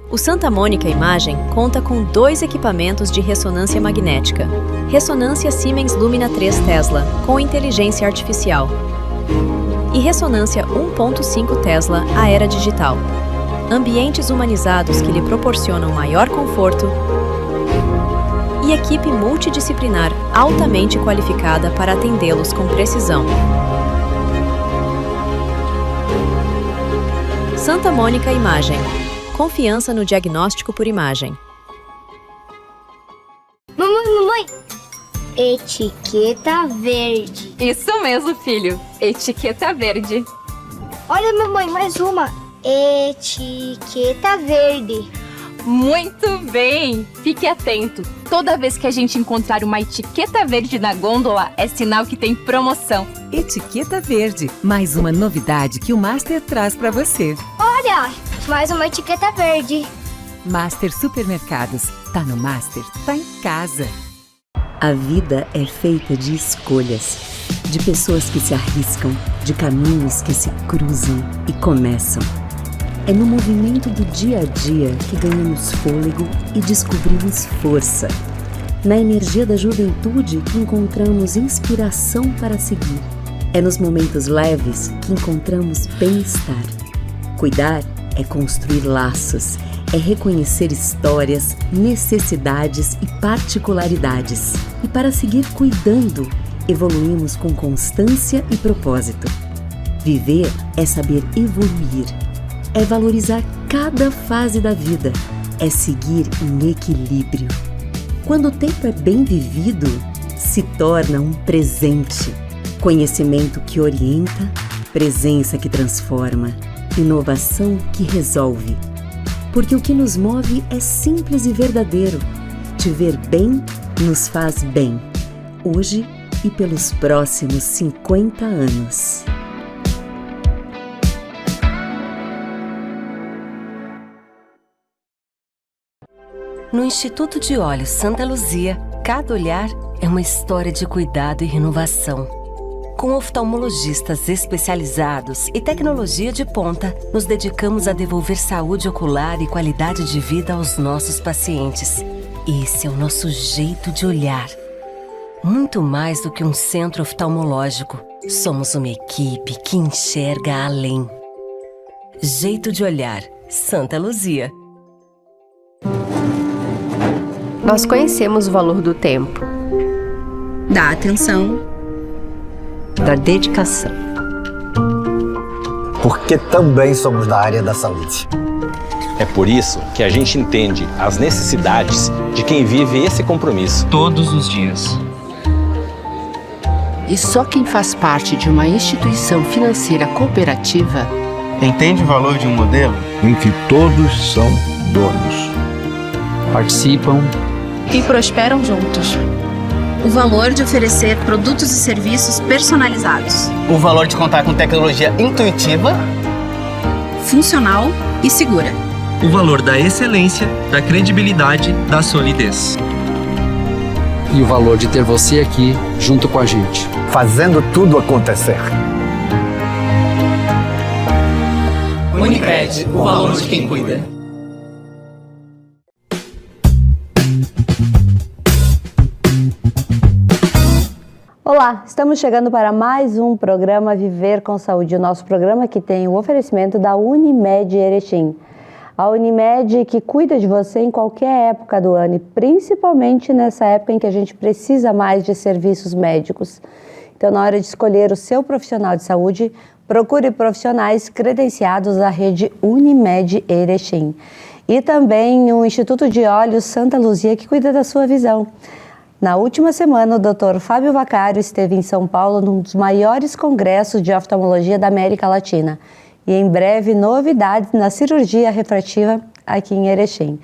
O Santa Mônica Imagem conta com 2 equipamentos de ressonância magnética. Ressonância Siemens Lumina 3 Tesla, com inteligência artificial. E ressonância 1.5 Tesla Aera Digital. Ambientes humanizados que lhe proporcionam maior conforto e equipe multidisciplinar altamente qualificada para atendê-los com precisão. Santa Mônica Imagem. Confiança no diagnóstico por imagem. Mamãe! Etiqueta verde. Isso mesmo, filho. Etiqueta verde. Olha, mamãe, mais uma. Etiqueta verde. Muito bem! Fique atento. Toda vez que a gente encontrar uma etiqueta verde na gôndola, é sinal que tem promoção. Etiqueta verde. Mais uma novidade que o Master traz para você. Olha, mais uma etiqueta verde. Master Supermercados. Tá no Master, tá em casa. A vida é feita de escolhas, de pessoas que se arriscam, de caminhos que se cruzam e começam. É no movimento do dia a dia que ganhamos fôlego e descobrimos força. Na energia da juventude que encontramos inspiração para seguir. É nos momentos leves que encontramos bem-estar. Cuidar é construir laços, é reconhecer histórias, necessidades e particularidades. E para seguir cuidando, evoluímos com constância e propósito. Viver é saber evoluir. É valorizar cada fase da vida, é seguir em equilíbrio. Quando o tempo é bem vivido, se torna um presente. Conhecimento que orienta, presença que transforma, inovação que resolve. Porque o que nos move é simples e verdadeiro. Te ver bem nos faz bem, hoje e pelos próximos 50 anos. No Instituto de Olhos Santa Luzia, cada olhar é uma história de cuidado e renovação. Com oftalmologistas especializados e tecnologia de ponta, nos dedicamos a devolver saúde ocular e qualidade de vida aos nossos pacientes. Esse é o nosso jeito de olhar. Muito mais do que um centro oftalmológico, somos uma equipe que enxerga além. Jeito de olhar, Santa Luzia. Nós conhecemos o valor do tempo, da atenção, da dedicação. Porque também somos da área da saúde. É por isso que a gente entende as necessidades de quem vive esse compromisso todos os dias. E só quem faz parte de uma instituição financeira cooperativa entende o valor de um modelo em que todos são donos, participam e prosperam juntos. O valor de oferecer produtos e serviços personalizados. O valor de contar com tecnologia intuitiva, funcional e segura. O valor da excelência, da credibilidade, da solidez. E o valor de ter você aqui junto com a gente. Fazendo tudo acontecer. Unicred, o valor de quem cuida. Olá, estamos chegando para mais um programa Viver com Saúde, o nosso programa que tem o oferecimento da Unimed Erechim. A Unimed que cuida de você em qualquer época do ano e principalmente nessa época em que a gente precisa mais de serviços médicos. Então, na hora de escolher o seu profissional de saúde, procure profissionais credenciados da rede Unimed Erechim. E também o Instituto de Olhos Santa Luzia que cuida da sua visão. Na última semana, o Dr. Fábio Vaccaro esteve em São Paulo num dos maiores congressos de oftalmologia da América Latina. E em breve, novidades na cirurgia refrativa aqui em Erechim.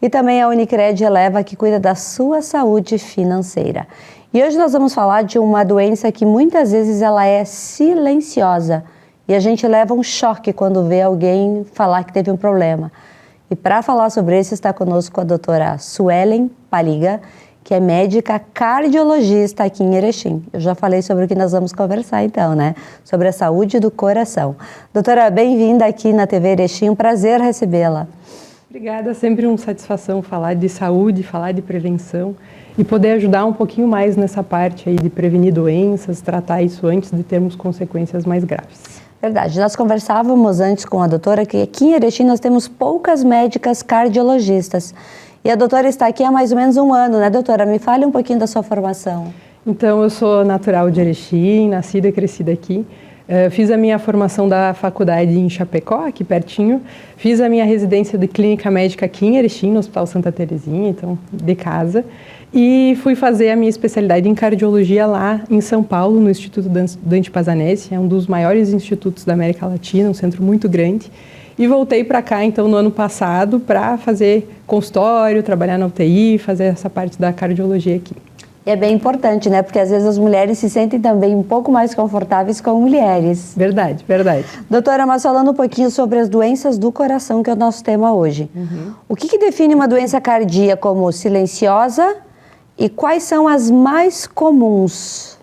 E também a Unicred Eleva, que cuida da sua saúde financeira. E hoje nós vamos falar de uma doença que muitas vezes ela é silenciosa. E a gente leva um choque quando vê alguém falar que teve um problema. E para falar sobre isso está conosco a doutora Suelen Paliga, que é médica cardiologista aqui em Erechim. Eu já falei sobre o que nós vamos conversar então, né? Sobre a saúde do coração. Doutora, bem-vinda aqui na TV Erechim, um prazer recebê-la. Obrigada, é sempre uma satisfação falar de saúde, falar de prevenção e poder ajudar um pouquinho mais nessa parte aí de prevenir doenças, tratar isso antes de termos consequências mais graves. Verdade, nós conversávamos antes com a doutora que aqui em Erechim nós temos poucas médicas cardiologistas e a doutora está aqui há mais ou menos um ano, né, doutora? Me fale um pouquinho da sua formação. Então, eu sou natural de Erechim, nascida e crescida aqui. Fiz a minha formação da faculdade em Chapecó, aqui pertinho. Fiz a minha residência de clínica médica aqui em Erechim, no Hospital Santa Terezinha, então de casa. E fui fazer a minha especialidade em cardiologia lá em São Paulo, no Instituto Dante Pazanesi, é um dos maiores institutos da América Latina, um centro muito grande. E voltei para cá, então, no ano passado, para fazer consultório, trabalhar na UTI, fazer essa parte da cardiologia aqui. E é bem importante, né? Porque às vezes as mulheres se sentem também um pouco mais confortáveis com mulheres. Verdade, verdade. Doutora, mas falando um pouquinho sobre as doenças do coração, que é o nosso tema hoje. O que define uma doença cardíaca como silenciosa e quais são as mais comuns?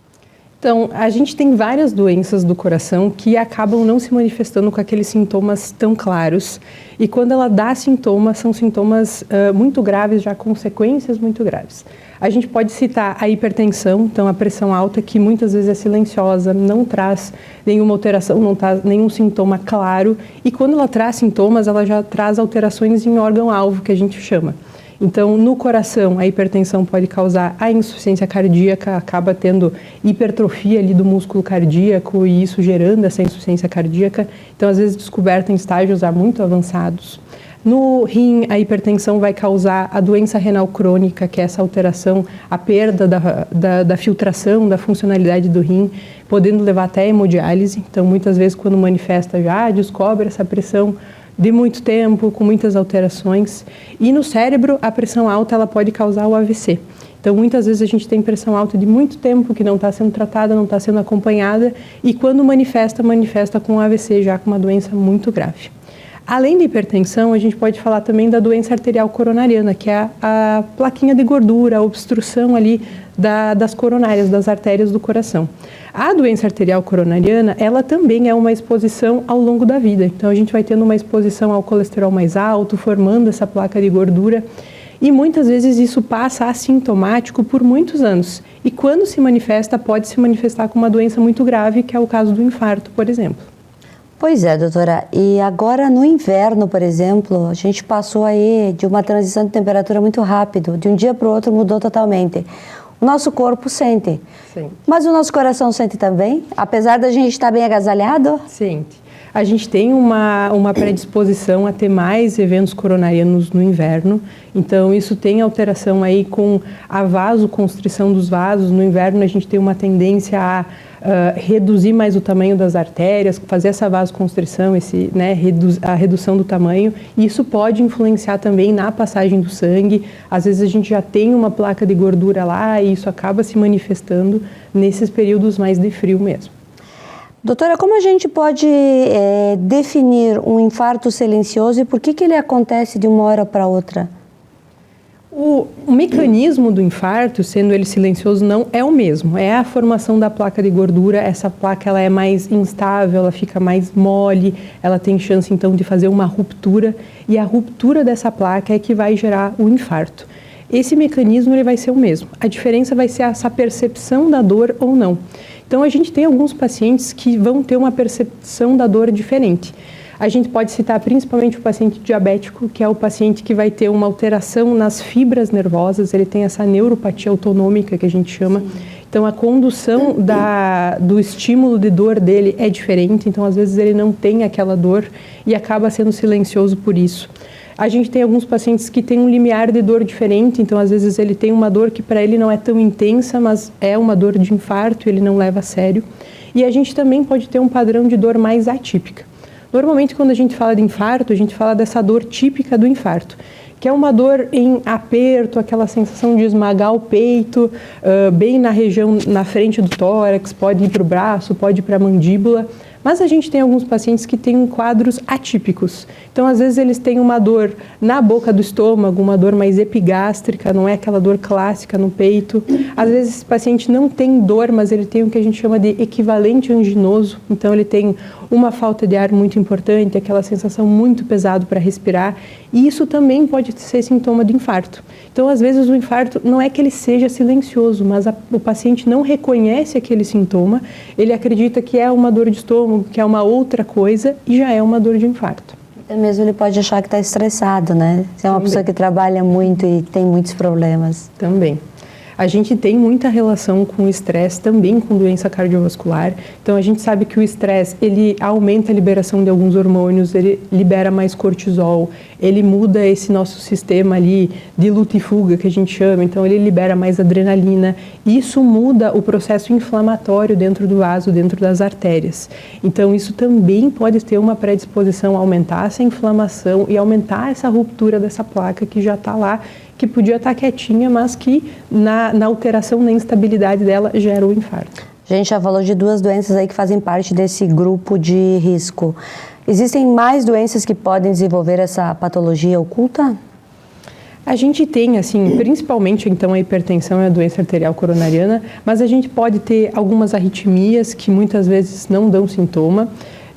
Então, a gente tem várias doenças do coração que acabam não se manifestando com aqueles sintomas tão claros. E quando ela dá sintomas, são sintomas muito graves, já consequências muito graves. A gente pode citar a hipertensão, então a pressão alta, que muitas vezes é silenciosa, não traz nenhuma alteração, não traz nenhum sintoma claro. E quando ela traz sintomas, ela já traz alterações em órgão-alvo, que a gente chama. Então, no coração, a hipertensão pode causar a insuficiência cardíaca, acaba tendo hipertrofia ali do músculo cardíaco e isso gerando essa insuficiência cardíaca. Então, às vezes, descoberta em estágios já muito avançados. No rim, a hipertensão vai causar a doença renal crônica, que é essa alteração, a perda da filtração, da funcionalidade do rim, podendo levar até a hemodiálise. Então, muitas vezes, quando manifesta já, descobre essa pressão de muito tempo, com muitas alterações. E no cérebro, a pressão alta ela pode causar o AVC. Então, muitas vezes a gente tem pressão alta de muito tempo, que não está sendo tratada, não está sendo acompanhada, e quando manifesta com AVC, já com uma doença muito grave. Além da hipertensão, a gente pode falar também da doença arterial coronariana, que é a plaquinha de gordura, a obstrução ali das coronárias, das artérias do coração. A doença arterial coronariana, ela também é uma exposição ao longo da vida. Então, a gente vai tendo uma exposição ao colesterol mais alto, formando essa placa de gordura. E muitas vezes isso passa assintomático por muitos anos. E quando se manifesta, pode se manifestar com uma doença muito grave, que é o caso do infarto, por exemplo. Pois é, doutora. E agora no inverno, por exemplo, a gente passou aí de uma transição de temperatura muito rápido. De um dia para o outro mudou totalmente. O nosso corpo sente. Sim. Mas o nosso coração sente também? Apesar da gente estar bem agasalhado? Sente. A gente tem uma predisposição a ter mais eventos coronarianos no inverno. Então, isso tem alteração aí com a vasoconstrição dos vasos. No inverno, a gente tem uma tendência a reduzir mais o tamanho das artérias, fazer essa vasoconstrição, a redução do tamanho. E isso pode influenciar também na passagem do sangue. Às vezes, a gente já tem uma placa de gordura lá e isso acaba se manifestando nesses períodos mais de frio mesmo. Doutora, como a gente pode definir um infarto silencioso e por que ele acontece de uma hora para outra? O mecanismo do infarto, sendo ele silencioso, não é o mesmo. É a formação da placa de gordura. Essa placa ela é mais instável, ela fica mais mole, ela tem chance então de fazer uma ruptura e a ruptura dessa placa é que vai gerar o infarto. Esse mecanismo ele vai ser o mesmo. A diferença vai ser essa percepção da dor ou não. Então, a gente tem alguns pacientes que vão ter uma percepção da dor diferente. A gente pode citar principalmente o paciente diabético, que é o paciente que vai ter uma alteração nas fibras nervosas, ele tem essa neuropatia autonômica que a gente chama. Então, a condução do estímulo de dor dele é diferente, então, às vezes, ele não tem aquela dor e acaba sendo silencioso por isso. A gente tem alguns pacientes que têm um limiar de dor diferente, então às vezes ele tem uma dor que para ele não é tão intensa, mas é uma dor de infarto, ele não leva a sério. E a gente também pode ter um padrão de dor mais atípica. Normalmente quando a gente fala de infarto, a gente fala dessa dor típica do infarto, que é uma dor em aperto, aquela sensação de esmagar o peito, bem na região, na frente do tórax, pode ir para o braço, pode ir para a mandíbula, Mas a gente tem alguns pacientes que têm quadros atípicos. Então, às vezes, eles têm uma dor na boca do estômago, uma dor mais epigástrica, não é aquela dor clássica no peito. Às vezes, esse paciente não tem dor, mas ele tem o que a gente chama de equivalente anginoso. Então, ele tem uma falta de ar muito importante, aquela sensação muito pesada para respirar. E isso também pode ser sintoma de infarto. Então, às vezes, o infarto não é que ele seja silencioso, mas o paciente não reconhece aquele sintoma, ele acredita que é uma dor de estômago, que é uma outra coisa e já é uma dor de infarto. Até mesmo ele pode achar que está estressado, né? Se é uma pessoa que trabalha muito e tem muitos problemas. Também. A gente tem muita relação com o estresse, também com doença cardiovascular. Então, a gente sabe que o estresse, ele aumenta a liberação de alguns hormônios, ele libera mais cortisol, ele muda esse nosso sistema ali de luta e fuga, que a gente chama. Então, ele libera mais adrenalina. Isso muda o processo inflamatório dentro do vaso, dentro das artérias. Então, isso também pode ter uma predisposição a aumentar essa inflamação e aumentar essa ruptura dessa placa que já está lá, que podia estar quietinha, mas que na alteração, na instabilidade dela, gera o infarto. A gente já falou de duas doenças aí que fazem parte desse grupo de risco. Existem mais doenças que podem desenvolver essa patologia oculta? A gente tem, assim, principalmente, então, a hipertensão e a doença arterial coronariana, mas a gente pode ter algumas arritmias que muitas vezes não dão sintoma.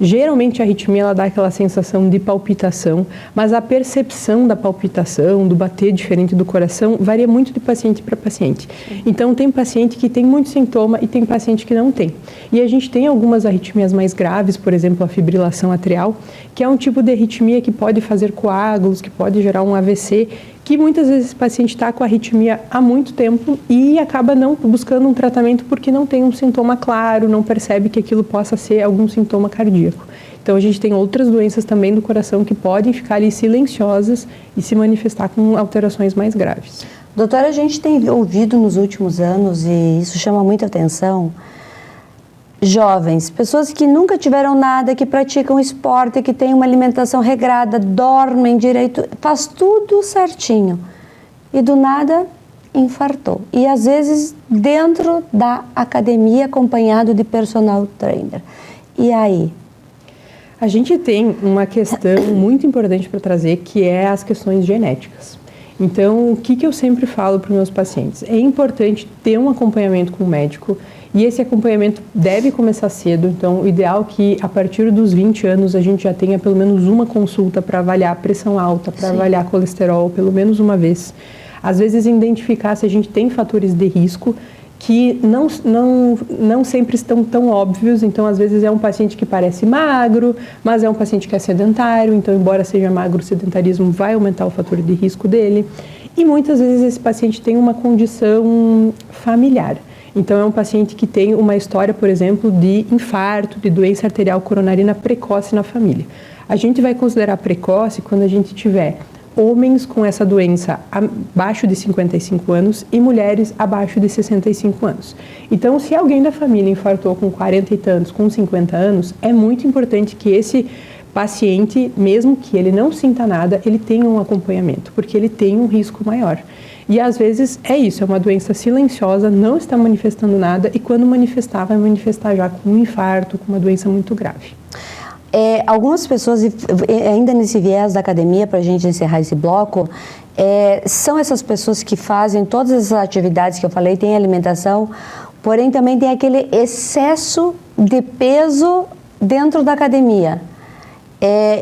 Geralmente a arritmia ela dá aquela sensação de palpitação, mas a percepção da palpitação, do bater diferente do coração, varia muito de paciente para paciente. Então tem paciente que tem muito sintoma e tem paciente que não tem. E a gente tem algumas arritmias mais graves, por exemplo, a fibrilação atrial, que é um tipo de arritmia que pode fazer coágulos, que pode gerar um AVC, que muitas vezes esse paciente está com arritmia há muito tempo e acaba não buscando um tratamento porque não tem um sintoma claro, não percebe que aquilo possa ser algum sintoma cardíaco. Então a gente tem outras doenças também do coração que podem ficar ali silenciosas e se manifestar com alterações mais graves. Doutora, a gente tem ouvido nos últimos anos, e isso chama muita atenção, jovens, pessoas que nunca tiveram nada, que praticam esporte, que têm uma alimentação regrada, dormem direito, faz tudo certinho e do nada infartou. E às vezes dentro da academia acompanhado de personal trainer. E aí? A gente tem uma questão muito importante para trazer, que é as questões genéticas. Então, o que eu sempre falo para os meus pacientes? É importante ter um acompanhamento com o médico. E esse acompanhamento deve começar cedo, então o ideal é que a partir dos 20 anos a gente já tenha pelo menos uma consulta para avaliar a pressão alta, para avaliar colesterol, pelo menos uma vez. Às vezes identificar se a gente tem fatores de risco que não sempre estão tão óbvios, então às vezes é um paciente que parece magro, mas é um paciente que é sedentário, então embora seja magro, o sedentarismo vai aumentar o fator de risco dele. E muitas vezes esse paciente tem uma condição familiar. Então, é um paciente que tem uma história, por exemplo, de infarto, de doença arterial coronariana precoce na família. A gente vai considerar precoce quando a gente tiver homens com essa doença abaixo de 55 anos e mulheres abaixo de 65 anos. Então, se alguém da família infartou com 40 e tantos, com 50 anos, é muito importante que esse paciente, mesmo que ele não sinta nada, ele tenha um acompanhamento, porque ele tem um risco maior. E às vezes é isso, é uma doença silenciosa, não está manifestando nada e quando manifestar, vai manifestar já com um infarto, com uma doença muito grave. Algumas pessoas, ainda nesse viés da academia, para a gente encerrar esse bloco, são essas pessoas que fazem todas essas atividades que eu falei, tem alimentação, porém também tem aquele excesso de peso dentro da academia.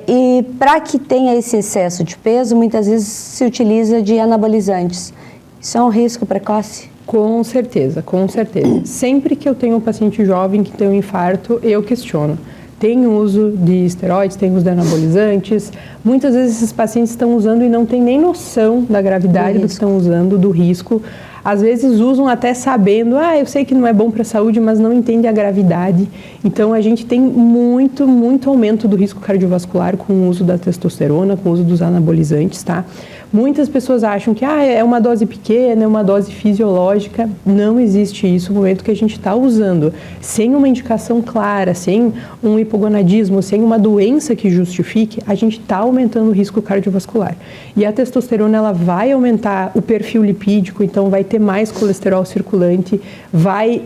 E para que tenha esse excesso de peso, muitas vezes se utiliza de anabolizantes. Isso é um risco precoce? Com certeza, com certeza. Sempre que eu tenho um paciente jovem que tem um infarto, eu questiono. Tem uso de esteroides, tem uso de anabolizantes. Muitas vezes esses pacientes estão usando e não têm nem noção da gravidade do que estão usando, do risco. Às vezes usam até sabendo, eu sei que não é bom para a saúde, mas não entende a gravidade. Então, a gente tem muito aumento do risco cardiovascular com o uso da testosterona, com o uso dos anabolizantes, tá? Muitas pessoas acham que é uma dose pequena, é uma dose fisiológica. Não existe isso no momento que a gente está usando. Sem uma indicação clara, sem um hipogonadismo, sem uma doença que justifique, a gente está aumentando o risco cardiovascular. E a testosterona ela vai aumentar o perfil lipídico, então vai ter mais colesterol circulante, vai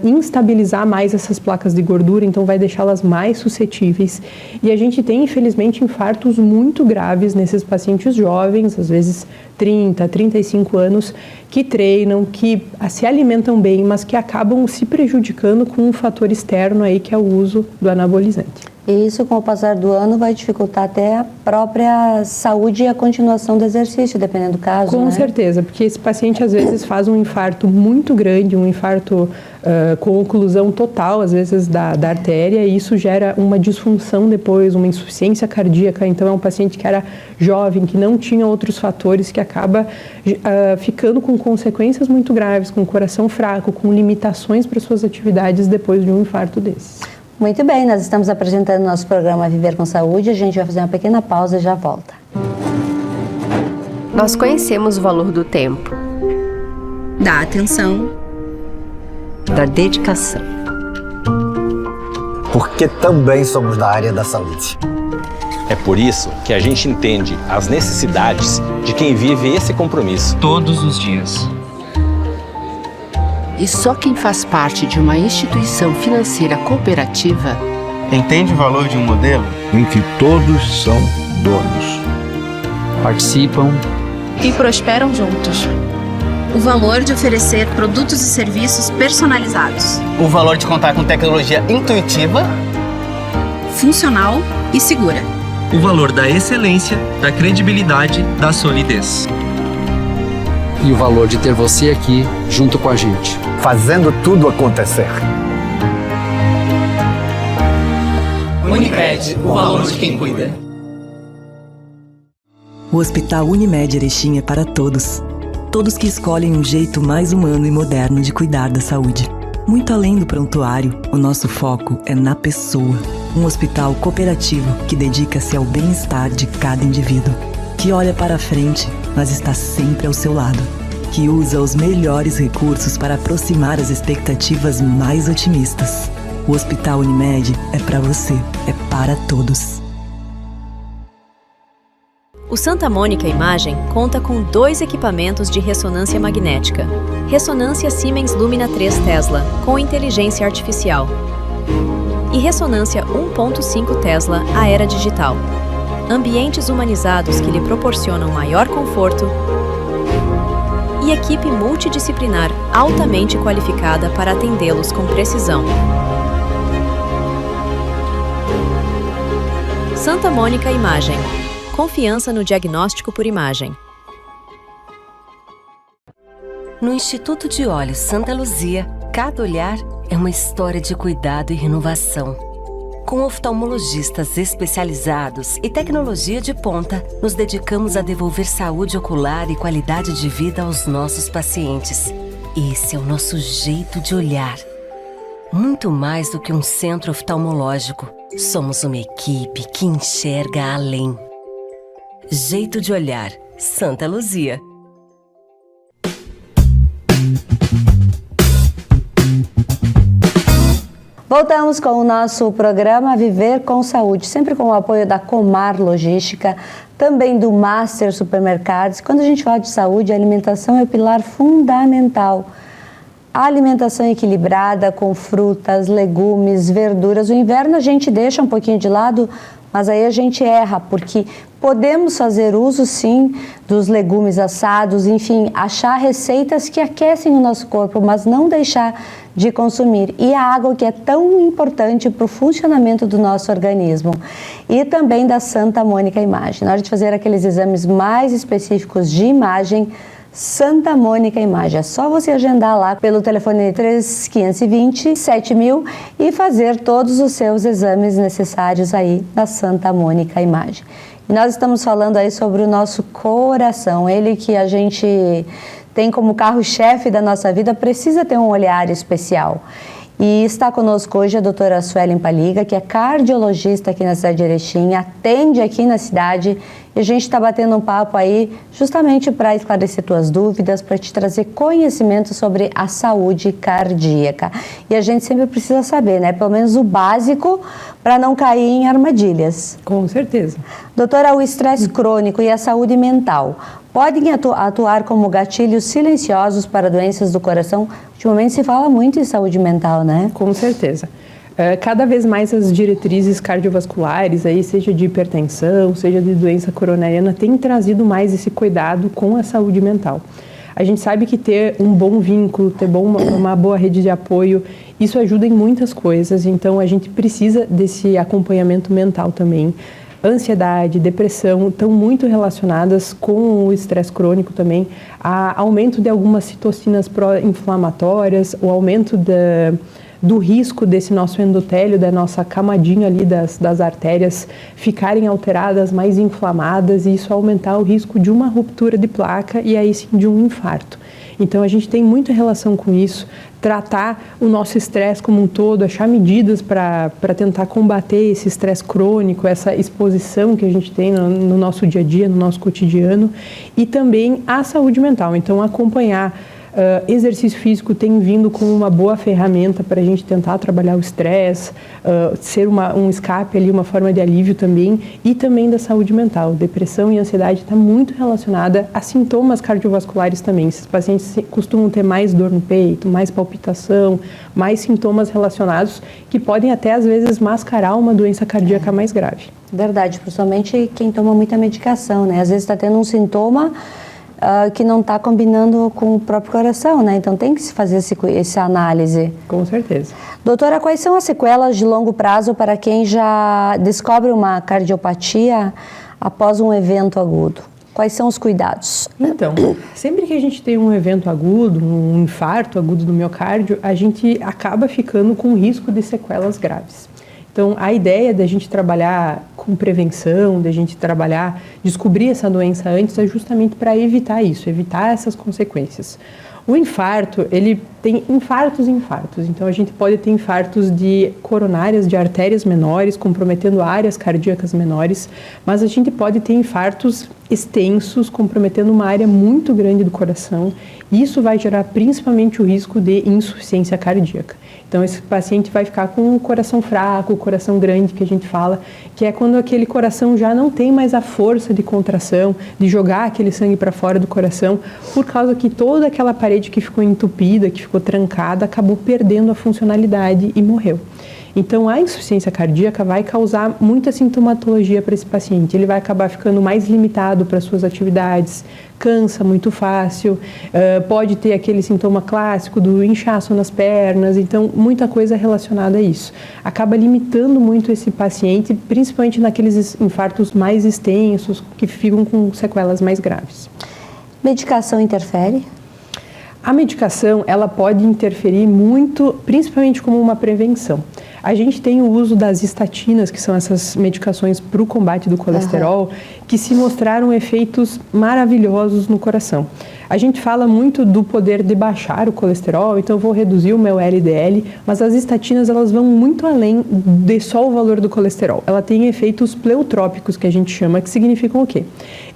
instabilizar mais essas placas de gordura, então vai deixá-las mais suscetíveis. E a gente tem, infelizmente, infartos muito graves nesses pacientes jovens, às vezes 30, 35 anos, que treinam, que se alimentam bem, mas que acabam se prejudicando com um fator externo aí, que é o uso do anabolizante. E isso, com o passar do ano, vai dificultar até a própria saúde e a continuação do exercício, dependendo do caso, Com certeza, porque esse paciente às vezes faz um infarto muito grande, um infarto com oclusão total, às vezes, da artéria, e isso gera uma disfunção depois, uma insuficiência cardíaca. Então, é um paciente que era jovem, que não tinha outros fatores, que acaba ficando com consequências muito graves, com o coração fraco, com limitações para suas atividades depois de um infarto desses. Muito bem, nós estamos apresentando nosso programa Viver com Saúde. A gente vai fazer uma pequena pausa e já volta. Nós conhecemos o valor do tempo, da atenção, da dedicação. Porque também somos da área da saúde. É por isso que a gente entende as necessidades de quem vive esse compromisso todos os dias. E só quem faz parte de uma instituição financeira cooperativa Entende o valor de um modelo em que todos são donos. Participam e prosperam juntos. O valor de oferecer produtos e serviços personalizados. O valor de contar com tecnologia intuitiva, funcional e segura. O valor da excelência, da credibilidade, da solidez. E o valor de ter você aqui junto com a gente. Fazendo tudo acontecer. Unimed, o valor de quem cuida. O Hospital Unimed Erechim é para todos. Todos que escolhem um jeito mais humano e moderno de cuidar da saúde. Muito além do prontuário, o nosso foco é na pessoa. Um hospital cooperativo que dedica-se ao bem-estar de cada indivíduo. Que olha para a frente, mas está sempre ao seu lado. Que usa os melhores recursos para aproximar as expectativas mais otimistas. O Hospital Unimed é para você, é para todos. O Santa Mônica Imagem conta com 2 equipamentos de ressonância magnética. Ressonância Siemens Lumina 3 Tesla, com inteligência artificial. E ressonância 1.5 Tesla Aera Digital. Ambientes humanizados que lhe proporcionam maior conforto e equipe multidisciplinar altamente qualificada para atendê-los com precisão. Santa Mônica Imagem. Confiança no diagnóstico por imagem. No Instituto de Olhos Santa Luzia, cada olhar é uma história de cuidado e renovação. Com oftalmologistas especializados e tecnologia de ponta, nos dedicamos a devolver saúde ocular e qualidade de vida aos nossos pacientes. Esse é o nosso jeito de olhar. Muito mais do que um centro oftalmológico, somos uma equipe que enxerga além. Jeito de olhar, Santa Luzia. Voltamos com o nosso programa Viver com Saúde, sempre com o apoio da Comar Logística, também do Master Supermercados. Quando a gente fala de saúde, a alimentação é o pilar fundamental. A alimentação equilibrada, com frutas, legumes, verduras. O inverno a gente deixa um pouquinho de lado, mas aí a gente erra, porque podemos fazer uso, sim, dos legumes assados, enfim, achar receitas que aquecem o nosso corpo, mas não deixar de consumir. E a água, que é tão importante para o funcionamento do nosso organismo. E também da Santa Mônica Imagem. Na hora de fazer aqueles exames mais específicos de imagem, Santa Mônica Imagem. É só você agendar lá pelo telefone 3520-7000 e fazer todos os seus exames necessários aí na Santa Mônica Imagem. E nós estamos falando aí sobre o nosso coração, ele que a gente tem como carro-chefe da nossa vida, precisa ter um olhar especial. E está conosco hoje a doutora Suelen Paliga, que é cardiologista aqui na cidade de Erechim, atende aqui na cidade, e a gente está batendo um papo aí justamente para esclarecer tuas dúvidas, para te trazer conhecimento sobre a saúde cardíaca. E a gente sempre precisa saber, né, pelo menos o básico, para não cair em armadilhas. Com certeza. Doutora, o estresse crônico e a saúde mental podem atuar como gatilhos silenciosos para doenças do coração. Ultimamente se fala muito em saúde mental, né? Com certeza. Cada vez mais as diretrizes cardiovasculares, aí, seja de hipertensão, seja de doença coronariana, têm trazido mais esse cuidado com a saúde mental. A gente sabe que ter um bom vínculo, ter uma boa rede de apoio, isso ajuda em muitas coisas, então a gente precisa desse acompanhamento mental também. Ansiedade, depressão estão muito relacionadas com o estresse crônico também, aumento de algumas citocinas pró-inflamatórias, o aumento do risco desse nosso endotélio, da nossa camadinha ali das artérias ficarem alteradas, mais inflamadas, e isso aumentar o risco de uma ruptura de placa e aí sim de um infarto. Então a gente tem muita relação com isso, tratar o nosso estresse como um todo, achar medidas para tentar combater esse estresse crônico, essa exposição que a gente tem no nosso dia a dia, no nosso cotidiano, e também a saúde mental. Então acompanhar. Exercício físico tem vindo como uma boa ferramenta para a gente tentar trabalhar o estresse, ser um escape ali, uma forma de alívio também, e também da saúde mental. Depressão e ansiedade está muito relacionada a sintomas cardiovasculares também. Esses pacientes costumam ter mais dor no peito, mais palpitação, mais sintomas relacionados que podem até às vezes mascarar uma doença cardíaca mais grave. Verdade, principalmente quem toma muita medicação, né? Às vezes está tendo um sintoma que não está combinando com o próprio coração, né? Então tem que se fazer essa análise. Com certeza. Doutora, quais são as sequelas de longo prazo para quem já descobre uma cardiopatia após um evento agudo? Quais são os cuidados? Então, sempre que a gente tem um evento agudo, um infarto agudo do miocárdio, a gente acaba ficando com risco de sequelas graves. Então, a ideia da gente trabalhar com prevenção, da gente descobrir essa doença antes, é justamente para evitar isso, evitar essas consequências. O infarto, ele tem infartos e infartos. Então, a gente pode ter infartos de coronárias, de artérias menores, comprometendo áreas cardíacas menores, mas a gente pode ter infartos extensos, comprometendo uma área muito grande do coração. Isso vai gerar principalmente o risco de insuficiência cardíaca. Então, esse paciente vai ficar com o coração fraco, o coração grande que a gente fala, que é quando aquele coração já não tem mais a força de contração, de jogar aquele sangue para fora do coração, por causa que toda aquela parede que ficou entupida, que ficou trancada, acabou perdendo a funcionalidade e morreu. Então, a insuficiência cardíaca vai causar muita sintomatologia para esse paciente. Ele vai acabar ficando mais limitado para suas atividades, cansa muito fácil, pode ter aquele sintoma clássico do inchaço nas pernas, então muita coisa relacionada a isso. Acaba limitando muito esse paciente, principalmente naqueles infartos mais extensos, que ficam com sequelas mais graves. Medicação interfere? A medicação, ela pode interferir muito, principalmente como uma prevenção. A gente tem o uso das estatinas, que são essas medicações para o combate do colesterol, que se mostraram efeitos maravilhosos no coração. A gente fala muito do poder de baixar o colesterol, então eu vou reduzir o meu LDL, mas as estatinas, elas vão muito além de só o valor do colesterol. Ela tem efeitos pleutrópicos, que a gente chama, que significam o quê?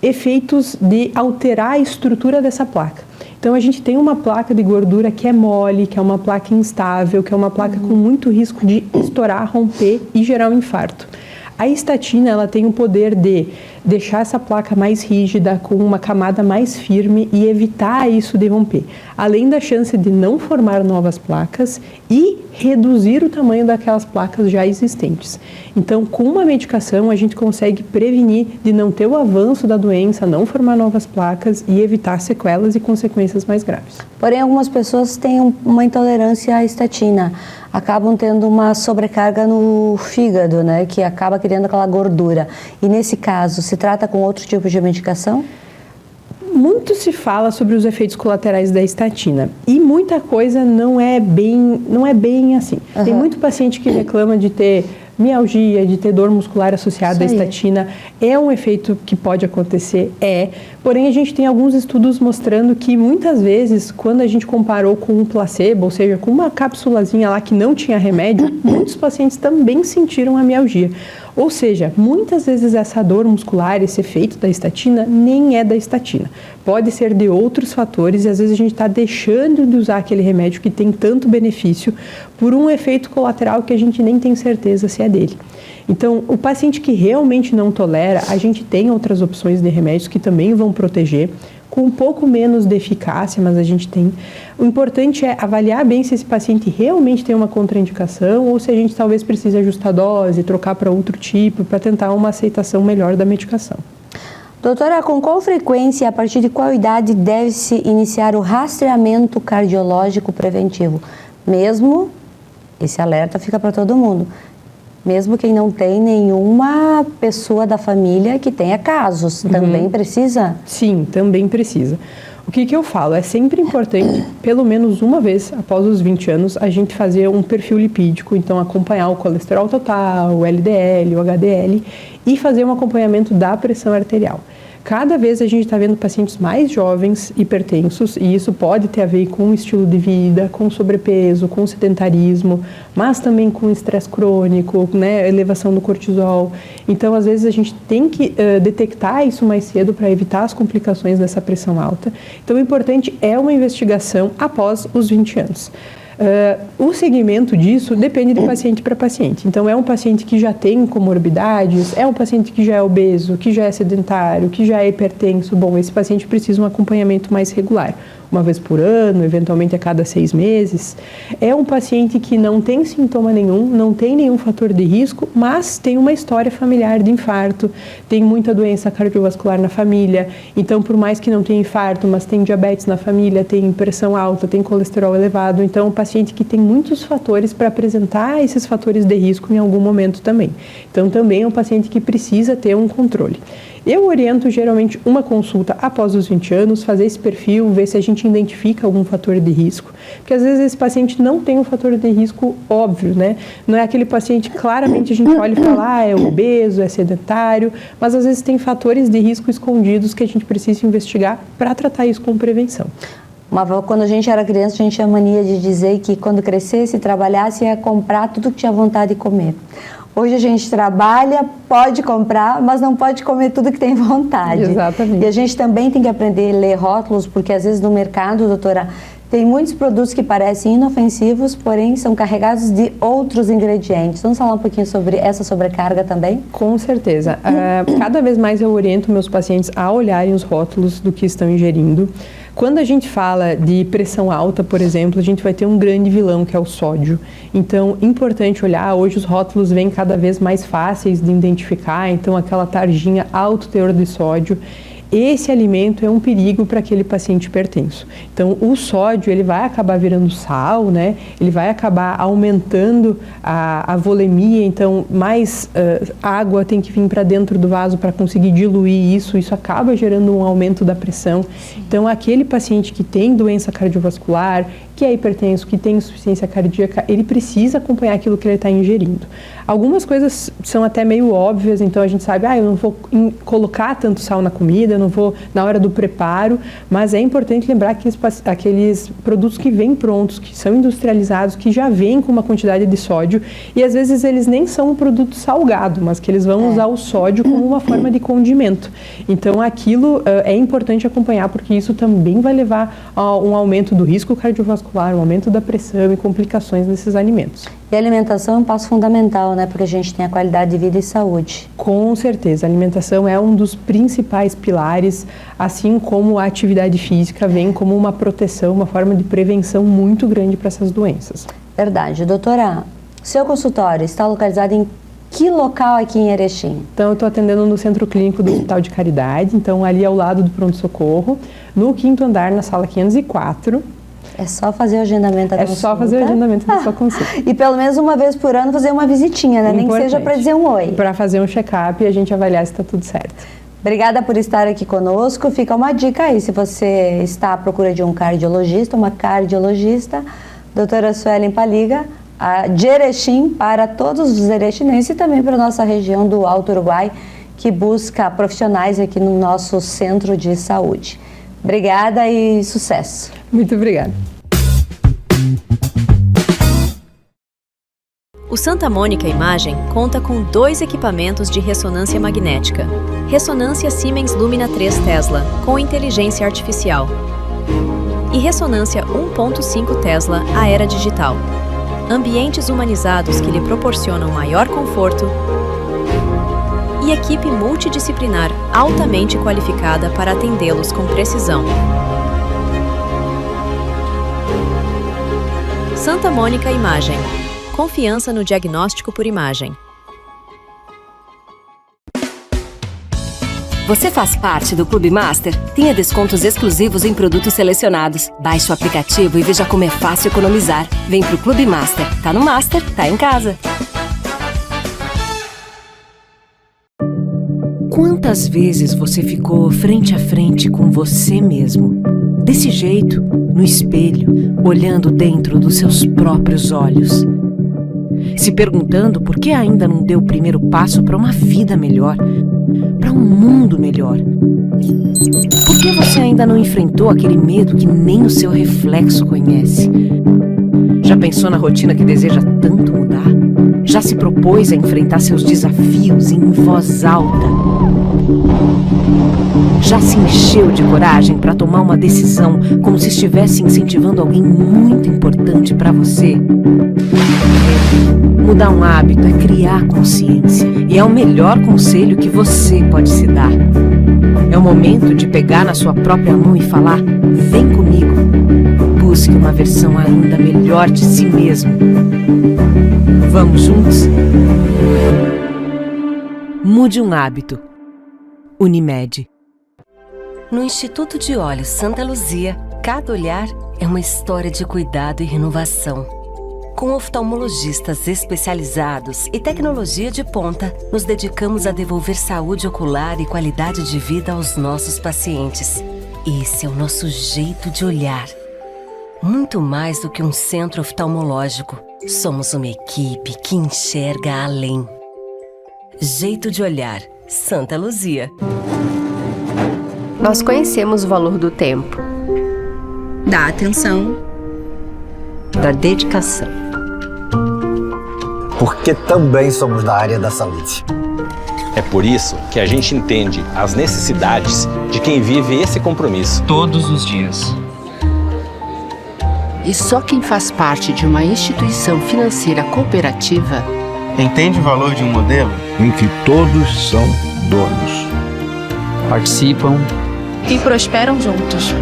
Efeitos de alterar a estrutura dessa placa. Então, a gente tem uma placa de gordura que é mole, que é uma placa instável, que é uma placa com muito risco de estourar, romper e gerar um infarto. A estatina, ela tem o poder de deixar essa placa mais rígida, com uma camada mais firme e evitar isso de romper. Além da chance de não formar novas placas e reduzir o tamanho daquelas placas já existentes. Então, com uma medicação, a gente consegue prevenir de não ter o avanço da doença, não formar novas placas e evitar sequelas e consequências mais graves. Porém, algumas pessoas têm uma intolerância à estatina, acabam tendo uma sobrecarga no fígado, né, que acaba criando aquela gordura. E nesse caso, se trata com outro tipo de medicação? Muito se fala sobre os efeitos colaterais da estatina e muita coisa não é bem assim. Tem muito paciente que reclama de ter mialgia, de ter dor muscular associada à estatina. É um efeito que pode acontecer, porém a gente tem alguns estudos mostrando que muitas vezes, quando a gente comparou com um placebo, ou seja, com uma cápsulazinha lá que não tinha remédio, muitos pacientes também sentiram a mialgia. Ou seja, muitas vezes essa dor muscular, esse efeito da estatina, nem é da estatina. Pode ser de outros fatores e às vezes a gente está deixando de usar aquele remédio que tem tanto benefício por um efeito colateral que a gente nem tem certeza se é dele. Então, o paciente que realmente não tolera, a gente tem outras opções de remédios que também vão proteger, com um pouco menos de eficácia, mas a gente tem. O importante é avaliar bem se esse paciente realmente tem uma contraindicação ou se a gente talvez precise ajustar a dose, trocar para outro tipo, para tentar uma aceitação melhor da medicação. Doutora, com qual frequência e a partir de qual idade deve-se iniciar o rastreamento cardiológico preventivo? Mesmo, esse alerta fica para todo mundo, mesmo quem não tem nenhuma pessoa da família que tenha casos, também precisa? Sim, também precisa. O que eu falo? É sempre importante, pelo menos uma vez após os 20 anos, a gente fazer um perfil lipídico, então acompanhar o colesterol total, o LDL, o HDL e fazer um acompanhamento da pressão arterial. Cada vez a gente está vendo pacientes mais jovens hipertensos e isso pode ter a ver com o estilo de vida, com sobrepeso, com sedentarismo, mas também com estresse crônico, né, elevação do cortisol. Então, às vezes a gente tem que detectar isso mais cedo para evitar as complicações dessa pressão alta. Então, o importante é uma investigação após os 20 anos. O segmento disso depende de paciente para paciente. Então, é um paciente que já tem comorbidades, é um paciente que já é obeso, que já é sedentário, que já é hipertenso. Bom, esse paciente precisa de um acompanhamento mais regular, uma vez por ano, eventualmente a cada 6 meses. É um paciente que não tem sintoma nenhum, não tem nenhum fator de risco, mas tem uma história familiar de infarto, tem muita doença cardiovascular na família. Então, por mais que não tenha infarto, mas tem diabetes na família, tem pressão alta, tem colesterol elevado, então é um paciente que tem muitos fatores para apresentar esses fatores de risco em algum momento também. Então, também é um paciente que precisa ter um controle. Eu oriento geralmente uma consulta após os 20 anos, fazer esse perfil, ver se a gente identifica algum fator de risco, porque às vezes esse paciente não tem um fator de risco óbvio, né? Não é aquele paciente que claramente a gente olha e fala, é obeso, é sedentário, mas às vezes tem fatores de risco escondidos que a gente precisa investigar para tratar isso com prevenção. Quando a gente era criança, a gente tinha mania de dizer que quando crescesse, trabalhasse, ia comprar tudo que tinha vontade de comer. Hoje a gente trabalha, pode comprar, mas não pode comer tudo que tem vontade. Exatamente. E a gente também tem que aprender a ler rótulos, porque às vezes no mercado, doutora, tem muitos produtos que parecem inofensivos, porém são carregados de outros ingredientes. Vamos falar um pouquinho sobre essa sobrecarga também? Com certeza. Cada vez mais eu oriento meus pacientes a olharem os rótulos do que estão ingerindo. Quando a gente fala de pressão alta, por exemplo, a gente vai ter um grande vilão, que é o sódio. Então, importante olhar, hoje os rótulos vêm cada vez mais fáceis de identificar, então aquela tarjinha alto teor de sódio. Esse alimento é um perigo para aquele paciente hipertenso. Então, o sódio, ele vai acabar virando sal, né? Ele vai acabar aumentando a volemia, então mais água tem que vir para dentro do vaso para conseguir diluir isso acaba gerando um aumento da pressão. Sim. Então, aquele paciente que tem doença cardiovascular, que é hipertenso, que tem insuficiência cardíaca, ele precisa acompanhar aquilo que ele está ingerindo. Algumas coisas são até meio óbvias, então a gente sabe, eu não vou colocar tanto sal na comida, eu não vou na hora do preparo, mas é importante lembrar que aqueles produtos que vêm prontos, que são industrializados, que já vêm com uma quantidade de sódio, e às vezes eles nem são um produto salgado, mas que eles vão usar o sódio como uma forma de condimento. Então aquilo é importante acompanhar, porque isso também vai levar a um aumento do risco cardiovascular, um aumento da pressão e complicações desses alimentos. E a alimentação é um passo fundamental, né, para que a gente tenha qualidade de vida e saúde. Com certeza, a alimentação é um dos principais pilares, assim como a atividade física vem como uma proteção, uma forma de prevenção muito grande para essas doenças. Verdade. Doutora, seu consultório está localizado em que local aqui em Erechim? Então, eu estou atendendo no Centro Clínico do Hospital de Caridade, então ali ao lado do pronto-socorro, no 5º andar, na sala 504. É só fazer o agendamento da consulta? É só fazer o agendamento da sua consulta. E pelo menos uma vez por ano fazer uma visitinha, né? Nem que seja para dizer um oi. Para fazer um check-up e a gente avaliar se está tudo certo. Obrigada por estar aqui conosco. Fica uma dica aí, se você está à procura de um cardiologista, uma cardiologista, doutora Suelen Paliga, de Erechim, para todos os erechinenses e também para a nossa região do Alto Uruguai, que busca profissionais aqui no nosso centro de saúde. Obrigada e sucesso. Muito obrigada. O Santa Mônica Imagem conta com 2 equipamentos de ressonância magnética. Ressonância Siemens Lumina 3 Tesla, com inteligência artificial. E ressonância 1.5 Tesla, Aera Digital. Ambientes humanizados que lhe proporcionam maior conforto, e equipe multidisciplinar altamente qualificada para atendê-los com precisão. Santa Mônica Imagem. Confiança no diagnóstico por imagem. Você faz parte do Clube Master? Tenha descontos exclusivos em produtos selecionados. Baixe o aplicativo e veja como é fácil economizar. Vem pro Clube Master. Tá no Master, tá em casa. Quantas vezes você ficou frente a frente com você mesmo? Desse jeito, no espelho, olhando dentro dos seus próprios olhos. Se perguntando por que ainda não deu o primeiro passo para uma vida melhor, para um mundo melhor. Por que você ainda não enfrentou aquele medo que nem o seu reflexo conhece? Já pensou na rotina que deseja tanto mudar? Já se propôs a enfrentar seus desafios em voz alta? Já se encheu de coragem para tomar uma decisão como se estivesse incentivando alguém muito importante para você? Mudar um hábito é criar consciência e é o melhor conselho que você pode se dar. É o momento de pegar na sua própria mão e falar: vem comigo. Busque uma versão ainda melhor de si mesmo. Vamos juntos? Mude um hábito. Unimed. No Instituto de Olhos Santa Luzia, cada olhar é uma história de cuidado e renovação. Com oftalmologistas especializados e tecnologia de ponta, nos dedicamos a devolver saúde ocular e qualidade de vida aos nossos pacientes. Esse é o nosso jeito de olhar. Muito mais do que um centro oftalmológico, somos uma equipe que enxerga além. Jeito de olhar, Santa Luzia. Nós conhecemos o valor do tempo, da atenção, da dedicação. Porque também somos da área da saúde. É por isso que a gente entende as necessidades de quem vive esse compromisso todos os dias. E só quem faz parte de uma instituição financeira cooperativa Entende o valor de um modelo em que todos são donos. Participam e prosperam juntos.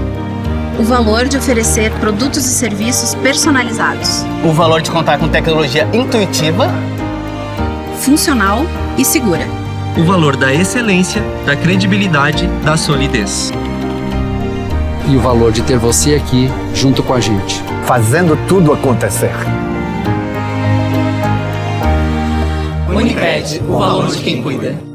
O valor de oferecer produtos e serviços personalizados. O valor de contar com tecnologia intuitiva, funcional e segura. O valor da excelência, da credibilidade, da solidez. e o valor de ter você aqui junto com a gente. Fazendo tudo acontecer. Unimed, o valor de quem cuida.